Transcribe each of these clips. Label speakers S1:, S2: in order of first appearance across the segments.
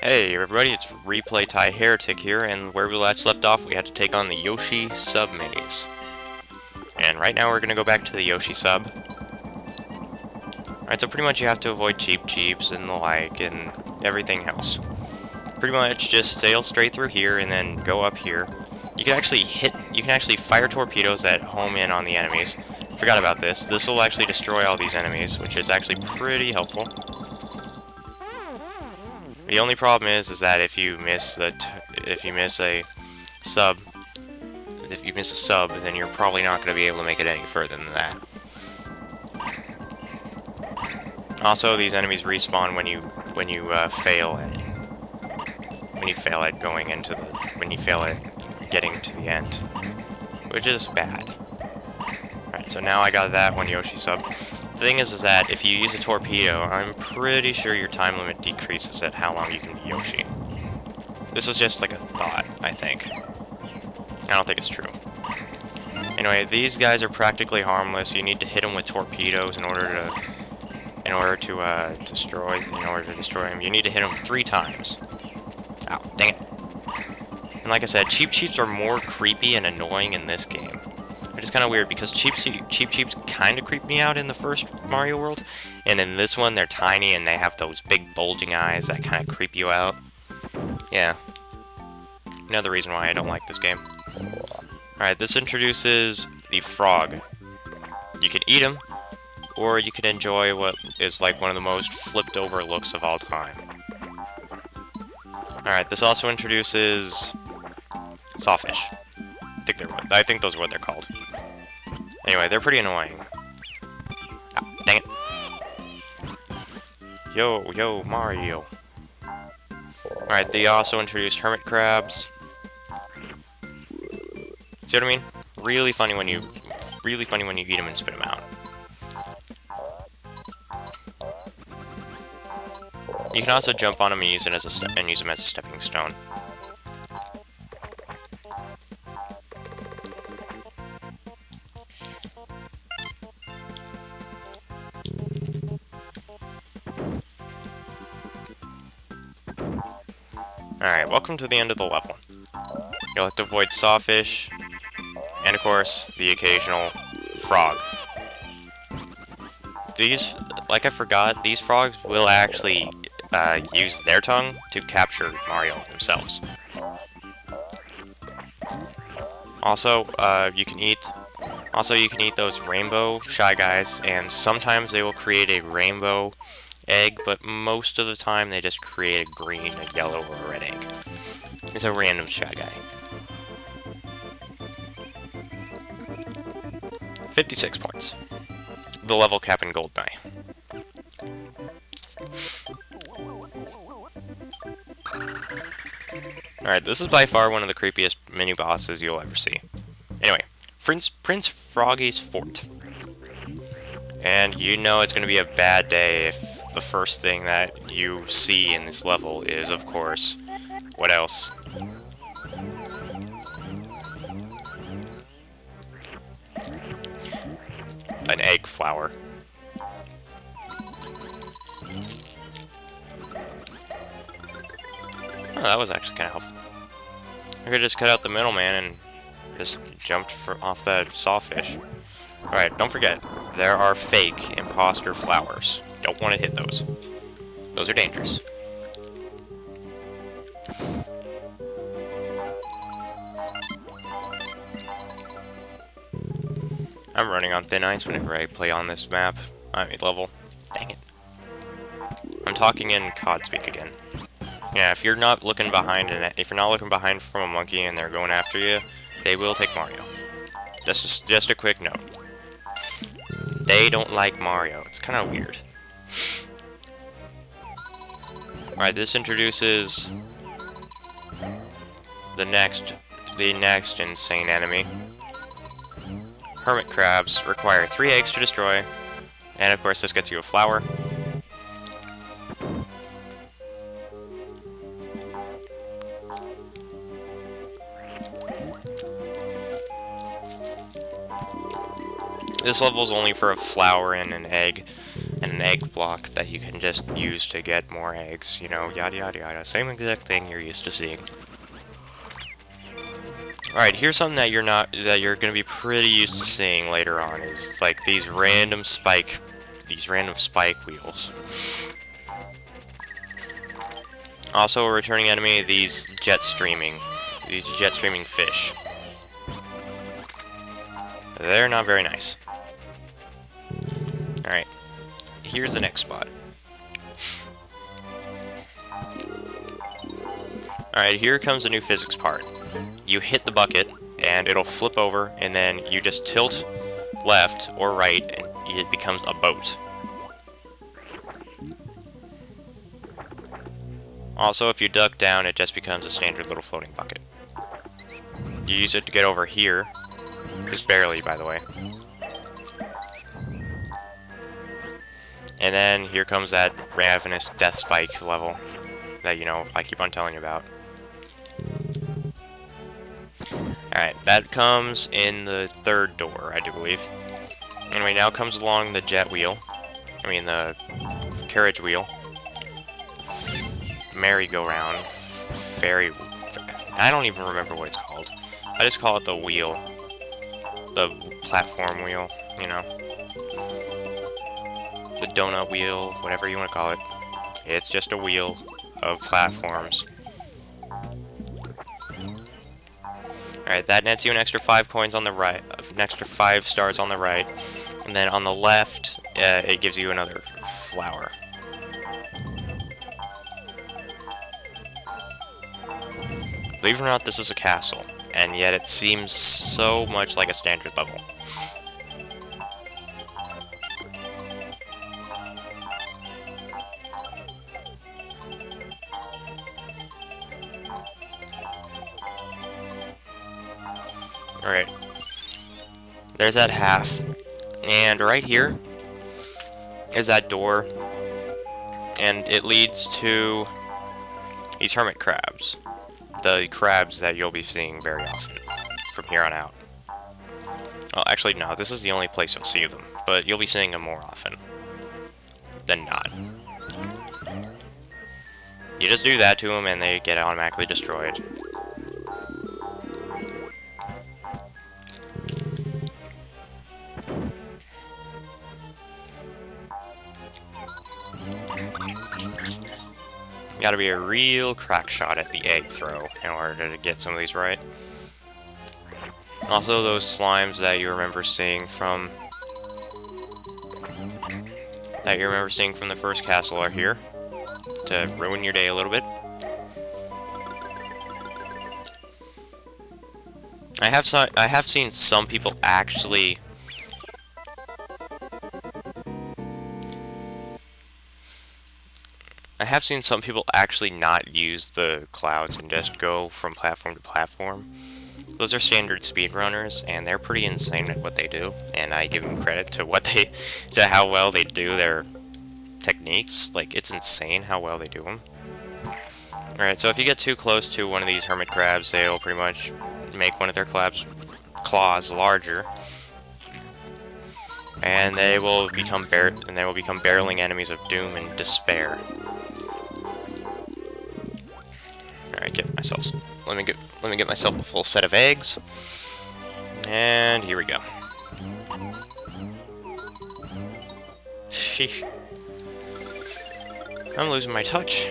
S1: Hey everybody, it's Replay Thai Heretic here, and where we last left off, we had to take on the Yoshi sub-minis. And right now we're gonna go back to the Yoshi sub. Alright, so pretty much you have to avoid cheap jeeps and the like, and everything else. Pretty much just sail straight through here, and then go up here. You can actually fire torpedoes that home in on the enemies. Forgot about this. This will actually destroy all these enemies, which is actually pretty helpful. The only problem is that if you miss a sub, then you're probably not going to be able to make it any further than that. Also, these enemies respawn when you fail at it. When you fail at getting to the end, which is bad. Alright, so now I got that one Yoshi sub. The thing is that if you use a torpedo, I'm pretty sure your time limit decreases at how long you can be Yoshi. This is just like a thought, I think. I don't think it's true. Anyway, these guys are practically harmless. You need to hit them with torpedoes in order to destroy them. You need to hit them 3 times. Ow, dang it. And like I said, cheap jeeps are more creepy and annoying in this game. Which is kind of weird, because cheap jeeps kind of creep me out in the first Mario World, and in this one they're tiny and they have those big bulging eyes that kind of creep you out. Yeah. Another reason why I don't like this game. Alright, this introduces the frog. You can eat him, or you can enjoy what is like one of the most flipped over looks of all time. Alright, this also introduces sawfish. I think those are what they're called. Anyway, they're pretty annoying. Ah, dang it. Yo, Mario. Alright, they also introduced hermit crabs. See what I mean? Really funny when you eat them and spit them out. You can also jump on them and use them as a stepping stone. Alright, welcome to the end of the level. You'll have to avoid sawfish, and of course, the occasional frog. These, like I forgot, these frogs will actually use their tongue to capture Mario themselves. Also, you can eat those rainbow Shy Guys, and sometimes they will create a rainbow egg, but most of the time they just create a green, a yellow, or a red egg. It's a random Shy Guy. 56 points. The level cap in Goldeneye. Alright, this is by far one of the creepiest mini-bosses you'll ever see. Anyway, Prince Froggy's Fort. And you know it's going to be a bad day if the first thing that you see in this level is, of course, what else? An egg flower. Oh, that was actually kind of helpful. I could just cut out the middleman and just jumped off that sawfish. Alright, don't forget, there are fake imposter flowers. Don't want to hit those. Those are dangerous. I'm running on thin ice whenever I play on this map. Level. Dang it. I'm talking in COD speak again. Yeah, if you're not looking behind from a monkey and they're going after you, they will take Mario. Just a quick note. They don't like Mario. It's kind of weird. Alright, this introduces the next insane enemy. Hermit crabs require 3 eggs to destroy, and of course this gets you a flower. This level is only for a flower and an egg, and an egg block that you can just use to get more eggs, you know, yada yada yada. Same exact thing you're used to seeing. Alright, here's something that you're gonna be pretty used to seeing later on, is like these random spike wheels. Also a returning enemy, these jet streaming fish. They're not very nice. Alright, here's the next spot. Alright, here comes the new physics part. You hit the bucket, and it'll flip over, and then you just tilt left or right, and it becomes a boat. Also, if you duck down, it just becomes a standard little floating bucket. You use it to get over here. Just barely, by the way. And then here comes that ravenous death spike level that, you know, I keep on telling you about. Alright, that comes in the third door, I do believe. Anyway, now comes along the jet wheel. I mean, the carriage wheel. Merry-go-round. I don't even remember what it's called. I just call it the wheel. The platform wheel, you know. The donut wheel, whatever you want to call it. It's just a wheel of platforms. Alright, that nets you an extra 5 coins on the right, an extra 5 stars on the right, and then on the left, it gives you another flower. Believe it or not, this is a castle, and yet it seems so much like a standard level. Alright, there's that half, and right here is that door, and it leads to these hermit crabs. The crabs that you'll be seeing very often from here on out. Well, actually, no, this is the only place you'll see them, but you'll be seeing them more often than not. You just do that to them and they get automatically destroyed. You gotta be a real crack shot at the egg throw in order to get some of these right. Also, those slimes that you remember seeing from the first castle are here to ruin your day a little bit. I have seen some people actually not use the clouds and just go from platform to platform. Those are standard speedrunners, and they're pretty insane at what they do, and I give them credit to how well they do their techniques. Like, it's insane how well they do them. Alright, so if you get too close to one of these hermit crabs, they'll pretty much make one of their claws larger, and they will become barreling enemies of doom and despair. Alright, let me get myself a full set of eggs. And here we go. Sheesh. I'm losing my touch.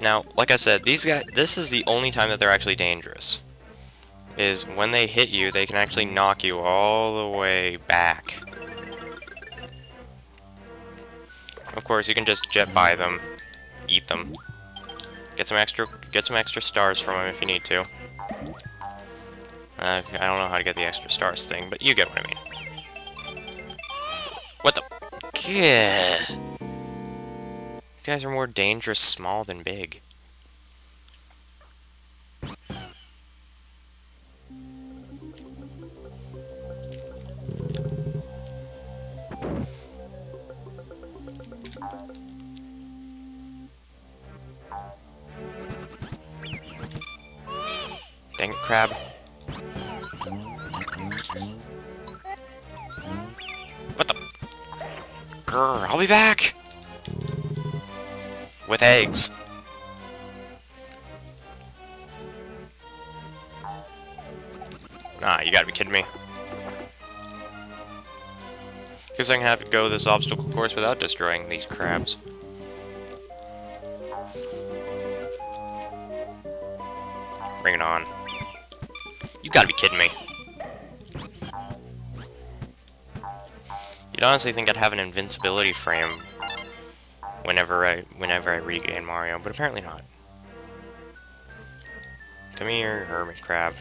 S1: Now, like I said, these guys, this is the only time that they're actually dangerous. Is when they hit you, they can actually knock you all the way back. Of course, you can just jet by them, eat them, get some extra stars from them if you need to. I don't know how to get the extra stars thing, but you get what I mean. What the? Gah. These guys are more dangerous small than big. Dang it, crab. Grr, I'll be back! With eggs. Ah, you gotta be kidding me. Guess I can have it go this obstacle course without destroying these crabs. Bring it on. You gotta be kidding me. You'd honestly think I'd have an invincibility frame whenever I regain Mario, but apparently not. Come here, hermit crab.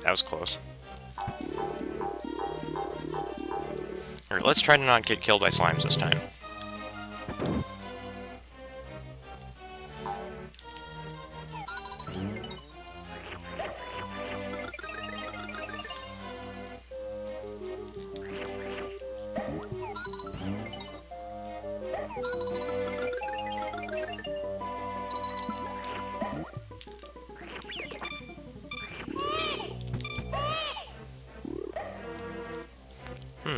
S1: That was close. Alright, let's try to not get killed by slimes this time.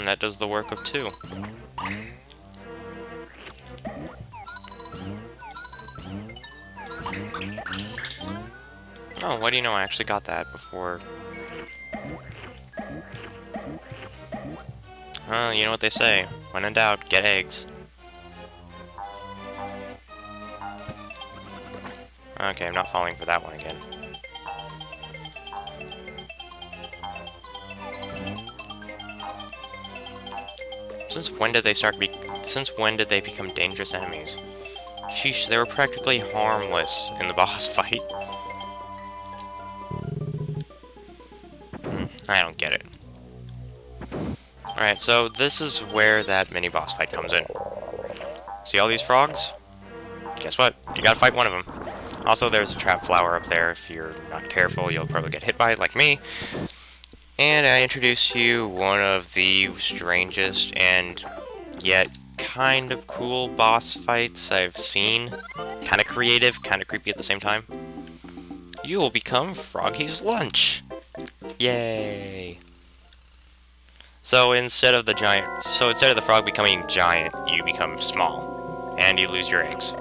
S1: That does the work of 2. Oh, why do you know I actually got that before? You know what they say. When in doubt, get eggs. Okay, I'm not falling for that one again. Since when did they become dangerous enemies? Sheesh, they were practically harmless in the boss fight. I don't get it. Alright, so this is where that mini-boss fight comes in. See all these frogs? Guess what? You gotta fight one of them. Also, there's a trap flower up there. If you're not careful, you'll probably get hit by it, like me. And I introduce you one of the strangest and yet kind of cool boss fights I've seen. Kind of creative, kind of creepy at the same time. You will become Froggy's lunch. Yay! So instead of the frog becoming giant, you become small, and you lose your eggs.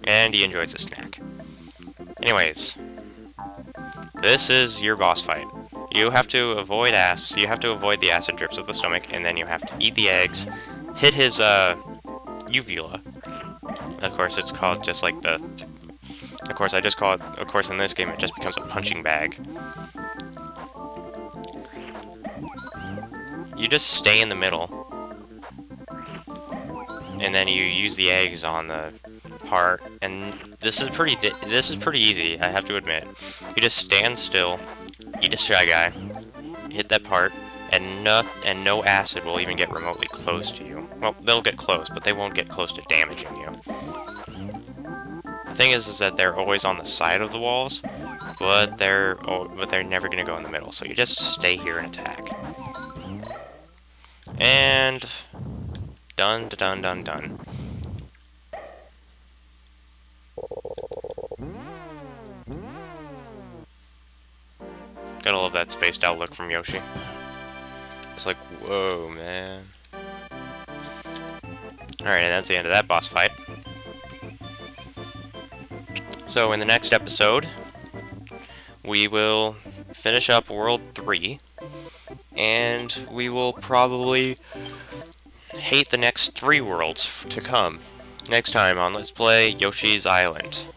S1: And he enjoys a snack. Anyways. This is your boss fight. You have to avoid the acid drips of the stomach, and then you have to eat the eggs, hit his, uvula. Of course, it's called just like the... Of course, I just call it... Of course, in this game, it just becomes a punching bag. You just stay in the middle. And then you use the eggs on the part, and this is pretty easy, I have to admit. You just stand still, eat a Shy Guy, hit that part, and no acid will even get remotely close to you. Well, they'll get close, but they won't get close to damaging you. The thing is that they're always on the side of the walls, but they're never gonna go in the middle. So you just stay here and attack. And done, done, done, done. Gotta love that spaced out look from Yoshi. It's like, whoa, man. Alright, and that's the end of that boss fight. So, in the next episode, we will finish up World 3, and we will probably hate the next 3 worlds to come. Next time on Let's Play Yoshi's Island.